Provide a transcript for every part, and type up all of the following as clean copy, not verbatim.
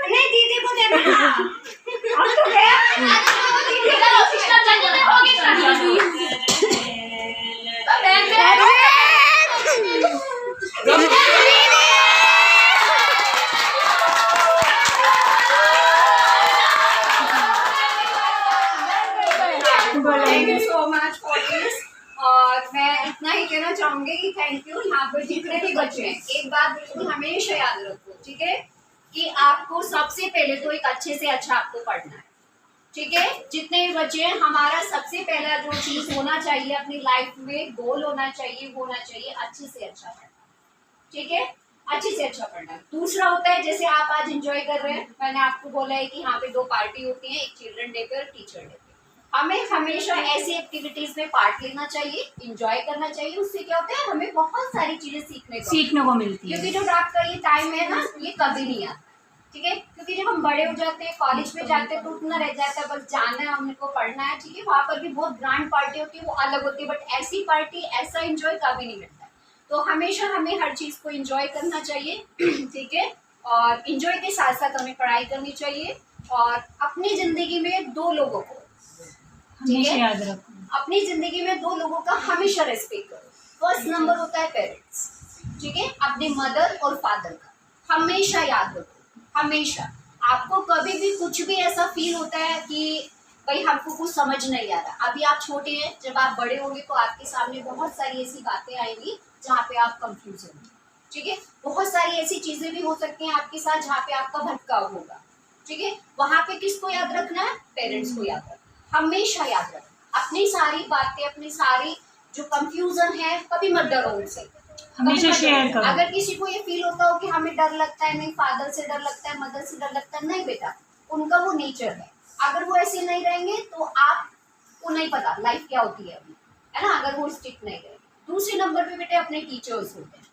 नहीं दीदी को देना अब तो गया thank you so much for this. और मैं इतना ही कहना चाहूंगी कि थैंक यू। यहाँ पर जितने भी बच्चे हैं एक बात बिल्कुल हमेशा याद रखो, ठीक है, कि आपको सबसे पहले तो एक अच्छे से अच्छा आपको पढ़ना है, ठीक है। जितने भी बच्चे हैं, हमारा सबसे पहला जो चीज होना चाहिए अपनी लाइफ में, गोल होना चाहिए अच्छे से अच्छा पढ़ना, ठीक है, अच्छे से अच्छा पढ़ना। दूसरा होता है जैसे आप आज एंजॉय कर रहे हैं, मैंने आपको बोला है कि यहाँ पे 2 पार्टी होती है, एक चिल्ड्रन डे पे और टीचर डे पे। हमें हमेशा ऐसी एक्टिविटीज में पार्ट लेना चाहिए, एंजॉय करना चाहिए। उससे क्या होता है, हमें बहुत सारी चीजें सीखने को मिलती है, क्योंकि जो रात का ये टाइम है ना, ये कभी नहीं आता, ठीक है। क्योंकि जब हम बड़े हो जाते हैं, कॉलेज में जाते हैं, तो उतना रह जाता है बस जाना है, हमको पढ़ना है, ठीक है। वहाँ पर भी बहुत ग्रैंड पार्टी होती है, वो अलग होती है, बट ऐसी पार्टी, ऐसा एंजॉय कभी नहीं मिलता है। तो हमेशा हमें हर चीज को एंजॉय करना चाहिए, ठीक है। और एंजॉय के साथ साथ हमें पढ़ाई करनी चाहिए। और अपनी जिंदगी में 2 लोगों को हमेशा याद रखो, अपनी जिंदगी में 2 लोगों का हमेशा रेस्पेक्ट करो। फर्स्ट नंबर होता है पेरेंट्स, ठीक है, अपने मदर और फादर का हमेशा याद रखो। हमेशा आपको कभी भी कुछ भी ऐसा फील होता है कि भाई हमको कुछ समझ नहीं आ रहा, अभी आप छोटे हैं, जब आप बड़े होंगे तो आपके सामने बहुत सारी ऐसी बातें आएंगी जहाँ पे आप कंफ्यूज होंगे, ठीक है। बहुत सारी ऐसी चीजें भी हो सकती हैं आपके साथ जहाँ पे आपका भटकाव होगा, ठीक है। वहां पे किसको याद रखना है, पेरेंट्स को याद रखना, हमेशा याद रखना। अपनी सारी बातें, अपनी सारी जो कंफ्यूजन है, कभी मत डरो उनसे, हमेशा शेयर करो। अगर किसी को ये फील होता हो कि हमें डर लगता है, नहीं फादर से डर लगता है, मदर से डर लगता है, नहीं बेटा, उनका वो नेचर है। अगर वो ऐसे नहीं रहेंगे तो आपको नहीं पता लाइफ क्या होती है अभी, है ना, अगर वो स्ट्रिक्ट नहीं रहेंगे। दूसरे नंबर पे बेटे अपने टीचर्स होते हैं,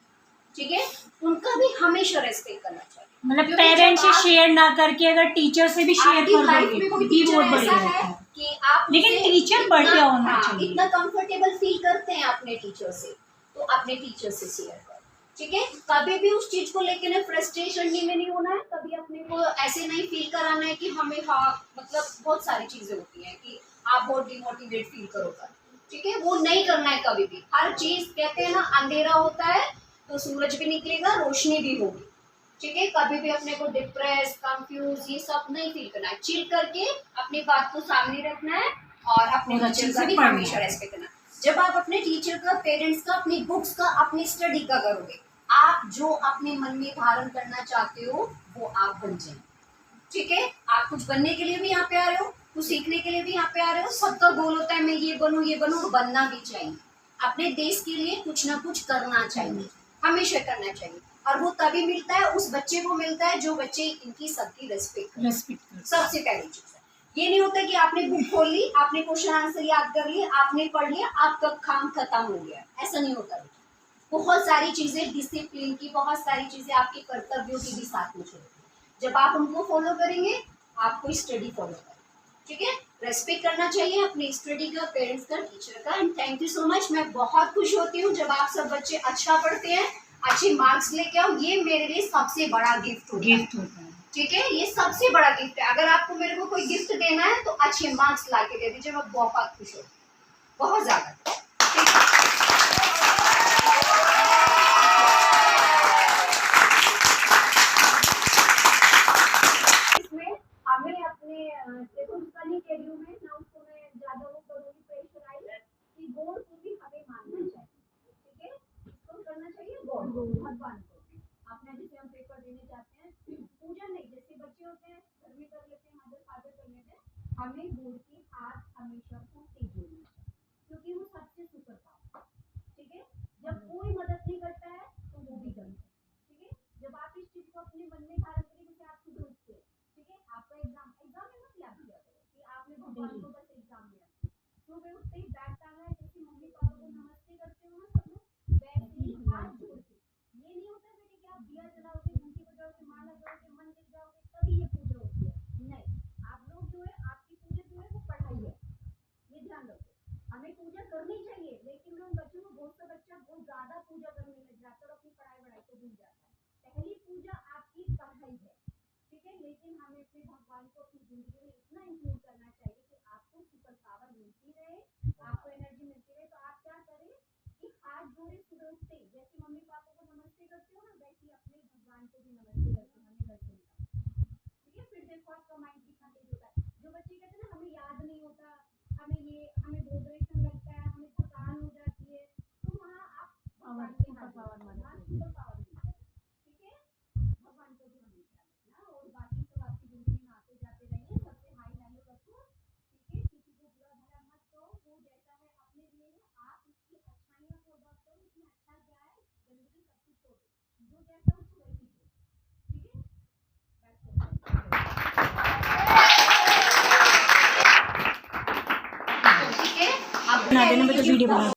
ठीक है, उनका भी हमेशा रेस्पेक्ट करना चाहिए। मतलब पेरेंट्स से शेयर ना करके अगर टीचर से भी शेयर कर दोगे तो भी बहुत बढ़िया है कि आप, लेकिन टीचर बढ़िया होना चाहिए। इतना कंफर्टेबल फील करते हैं अपने टीचर से, तो अपने टीचर से शेयर करो, ठीक है। कभी भी उस चीज को लेकर ना फ्रस्ट्रेशन में नहीं होना है, कभी अपने को ऐसे नहीं फील कराना है कि हमें, हाँ मतलब बहुत सारी चीजें होती हैं कि आप बहुत डिमोटिवेट फील करोगे, ठीक है, वो नहीं करना है कभी भी। हर चीज कहते हैं ना, अंधेरा होता है तो सूरज भी निकलेगा, रोशनी भी होगी, ठीक है। कभी भी अपने को डिप्रेस, कंफ्यूज ये सब नहीं फील करना है, चिल करके अपनी बात को सामने रखना है और अपने टीचर का भी हमेशा रेस्पेक्ट करना है। जब आप अपने टीचर का, पेरेंट्स का, अपनी बुक्स का, अपनी स्टडी का करोगे, आप जो अपने मन में धारण करना चाहते हो वो आप बन जाए, ठीक है। आप कुछ बनने के लिए भी यहाँ पे आ रहे हो, कुछ सीखने के लिए भी यहाँ पे आ रहे हो, सबका गोल होता है मैं ये बनूं, बनना भी चाहिए। अपने देश के लिए कुछ ना कुछ करना चाहिए, हमेशा करना चाहिए। और वो तभी मिलता है, उस बच्चे को मिलता है जो बच्चे इनकी सबकी रेस्पेक्ट सबसे पहली चीज है। ये नहीं होता कि आपने बुक खोल ली, आपने क्वेश्चन आंसर याद कर लिया, आपने पढ़ लिया, आपका काम खत्म हो गया, ऐसा नहीं होता। बहुत सारी चीजें डिसिप्लिन की, बहुत सारी चीजें आपके कर्तव्यों की भी साथ में होती है। जब आप उनको फॉलो करेंगे, आपको स्टडी फॉलो करें, ठीक है। रेस्पेक्ट करना चाहिए अपनी स्टडी का, पेरेंट्स का, टीचर का। And thank you so much. मैं बहुत खुश होती हूँ जब आप सब बच्चे अच्छा पढ़ते हैं, अच्छे मार्क्स लेके आओ, ये मेरे लिए सबसे बड़ा गिफ्ट होता है, ठीक है। ये सबसे बड़ा गिफ्ट है। अगर आपको मेरे को कोई गिफ्ट देना है तो अच्छे मार्क्स ला के दे दीजिए, मैं बहुत खुश होती हूँ, बहुत ज्यादा, ठीक है। हमें अपने शेड्यूल में ना, उसको मैं ज्यादा वो करूँगी प्रेशराइज, कि गोल को भी हमें मानना चाहिए, ठीक है। इसको करना चाहिए गोल भगवान को। अपने जैसे हम पेपर देने जाते हैं, पूजा नहीं, जैसे बच्चे होते हैं घर में कर लेते हैं, मदर फादर कर लेते हैं, हमें गोल के हाथ हमेशा को जोड़ना चाहिए, क्योंकि वो सबसे भगवान को भी नमस्ते करके हमें घर से निकालते हैं। ठीक है, फिर देखो आपका माइंड कितना तेज होता है। जो बच्चे कहते हैं ना हमें याद नहीं होता, हमें बोधरेशन लगता है, हमें थकान हो जाती है, तो वहाँ आप भगवान के हाथ पावर मानो, सुपर पावर मिलता है। ठीक है, भगवान को भी हमेशा रखना, और बाकी सब आपकी जिंदगी में आते जाते रहेंगे, सबसे हाई वैल्यू रखो। ठीक है, किसी को बुरा भला मत करो, वो जैसा है अपने लिए है, आप उसकी अच्छाइयाँ को अडॉप्ट करो, उसमें अच्छा क्या है, गंदगी सब कुछ छोड़ो, जो जैसा उसको वैसी करो। ठीक है, ठीक है, आप बना देना, मैं तो वीडियो बना